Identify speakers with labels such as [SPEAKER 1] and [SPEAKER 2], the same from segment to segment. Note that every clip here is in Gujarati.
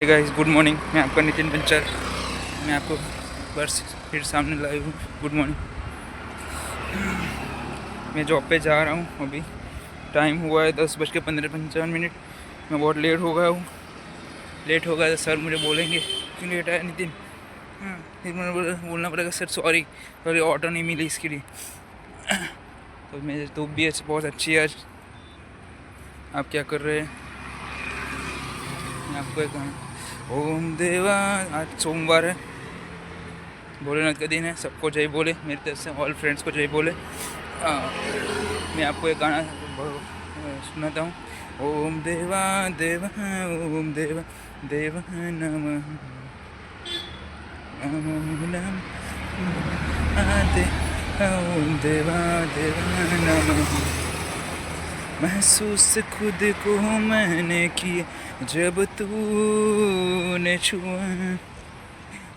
[SPEAKER 1] Guys good morning. मैं आपका नितिन बंचर। मैं आपको बस फिर सामने लाइव हूँ। Good morning. मैं जॉब पे जा रहा हूँ। अभी टाइम हुआ है 10:55। मैं बहुत लेट हो गया हूँ। लेट हो गया तो सर मुझे बोलेंगे क्यों लेट आया नितिन। फिर मुझे बोलना पड़ेगा सर सॉरी ऑटो नहीं मिली इसके लिए। तो मेरी धूप भी बहुत अच्छी है आज। आप क्या कर रहे हैं? मैं आपको एक ओम देवा। आज सोमवार है, भोलेनाथ का दिन है। सबको जय बोले मेरी तरफ से, ऑल फ्रेंड्स को जय बोले। मैं आपको एक गाना सुनाता हूँ। ओम देवा देवा ओम देवा देवा नमः ओम देवा देवा नमः। महसूस खुद को मैंने किया जब तूने छुआ।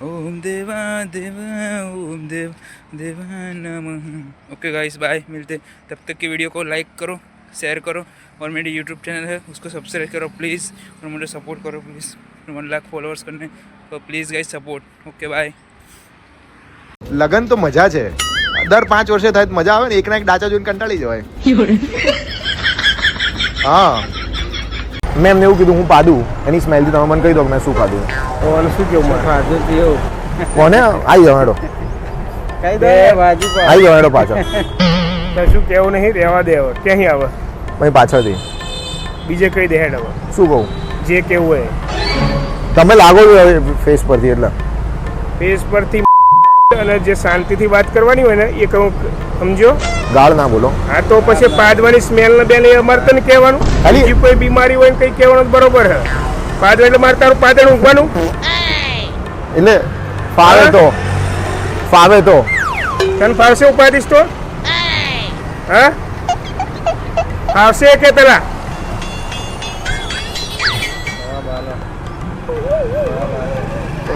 [SPEAKER 1] ओम देवा देवा ओम देवा देवा नमः। ओके गाइस बाय, मिलते। तब तक की वीडियो को लाइक करो, शेयर करो और मेरी यूट्यूब चैनल है उसको सब्सक्राइब करो प्लीज़ और मुझे सपोर्ट करो प्लीज़। 1 लाख फॉलोअर्स करने तो please guys support. Okay bye.
[SPEAKER 2] લગન તો મજા છે, દર 5 વર્ષે થાય તો મજા આવે ને, એકના એક ડાચા જોઈને કંટાળી જવાય. હા મેં એમને એવું કીધું હું પાડું એની સ્મેલથી તમે મને કહી દો કે મેં શું ખાધું. શું કેવું કોને આવી જાવ હેડો, આવી જાવ હેડો પાછો.
[SPEAKER 3] કશું કેવું નહીં, રહેવા દે હવે. ક્યાંય આવે
[SPEAKER 2] પછી પાછળથી
[SPEAKER 3] બીજે કહી દે હેડ. હવે
[SPEAKER 2] શું કહું,
[SPEAKER 3] જે કેવું હોય
[SPEAKER 2] તમે લાગો છો ફેસ પરથી, એટલે
[SPEAKER 3] ફેસ પરથી. અને જે શાંતિથી વાત કરવાની હોય ને એ કહું, સમજો.
[SPEAKER 2] ગાળ ના બોલો.
[SPEAKER 3] હા તો પછી પાદવાની સ્મેલ ને બેન અમારે તને કહેવાનું. બીજી કોઈ બીમારી હોય ને કંઈ કહેવાનું બરોબર હે. પાદવા એટલે મારે તારું પાદણ ઊંઘવાનું.
[SPEAKER 2] એટલે ફાવે તો
[SPEAKER 3] તને ફાવશે ઉપાડીશ તો? હા ફાવશે કે પેલા?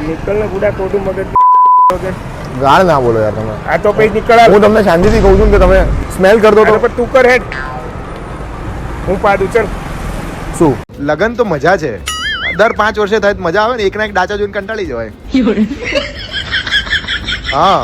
[SPEAKER 3] નીકળ ને ગુડા ખોટું મગજ.
[SPEAKER 2] ગાળ ના બોલો યાર તમે.
[SPEAKER 3] આ તો પછી નીકળ.
[SPEAKER 2] હું તમને શાંતિથી કહું છું કે તમે સ્મેલ કરતો તો
[SPEAKER 3] પણ તું કર હેડ, હું પાડું. ચલ
[SPEAKER 2] શું લગન તો મજા છે, દર 5 વર્ષે થાય તો મજા આવે ને, એકના એક ડાચા જોઈને કંટાળી જવાય. હા